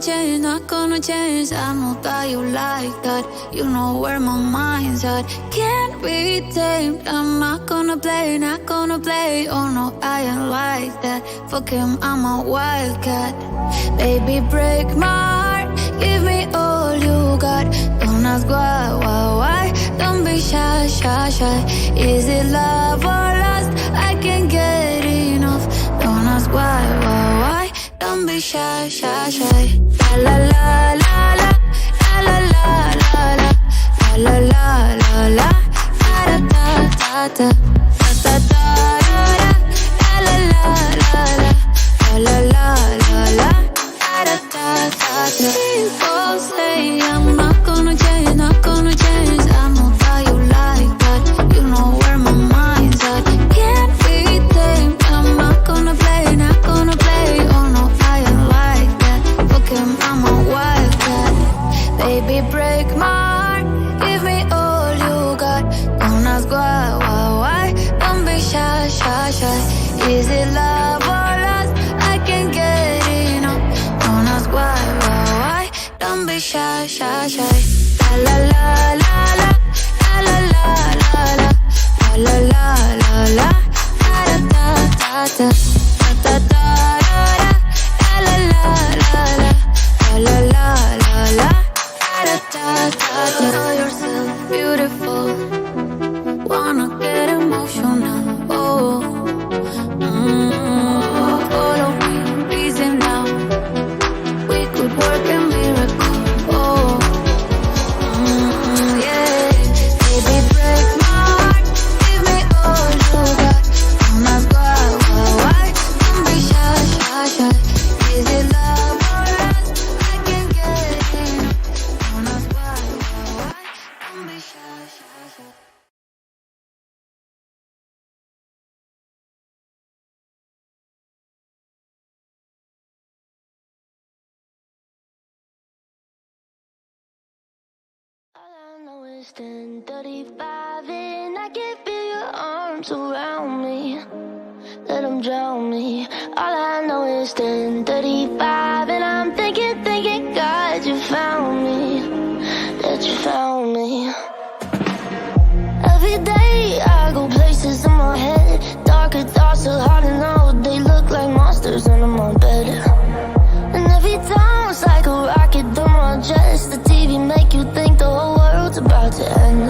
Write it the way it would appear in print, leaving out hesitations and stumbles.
change, not gonna change. I know that you like that. You know where my mind's at. Can't be tamed. I'm not gonna play, not gonna play. Oh no, I ain't like that. Fuck him, I'm a wildcat. Baby, break my heart. Give me all you got. Don't ask why. Don't be shy, shy, shy. Is it love or lust? I can't get enough. Don't ask why. Don't be shy, shy, shy. La la la la la la la la la la la la la da da da da da da da la la la la la la la la da da da da. People say I'm not gonna change, not gonna change. I know that you like that. You know where my mind's at. Can't be tamed. I'm not gonna play, not gonna play. Oh no, I ain't like that. Fuck him, I'm a wildcat. Baby, break my heart. Give me all you got. Don't ask why. Don't be shy, shy, shy. Is it love or lust? I can't get enough. Don't ask why. Don't be shy, shy, shy. La la la la la la la la la la la la la da da da da da da da la la la la la la la la da da da da. Know yourself beautiful. Wanna get emotional. Oh, follow me, reason now. We could work a miracle. Oh, yeah. Baby, break my heart. Give me all you got. Don't ask why. Don't be shy, shy, shy. Is it love or lust? I can't get enough. Don't ask why. Don't be shy, shy, shy. All I know is 10:35 and I can feel your arms around me. Let them drown me. All I know is 10:35 and I'm thinking, God, you found me. That you found me. Every day I go places in my head. Darker thoughts are hard to know. They look like monsters under my bed. And every time it's like a rocket through my chest. The TV make you think the whole world's about to end.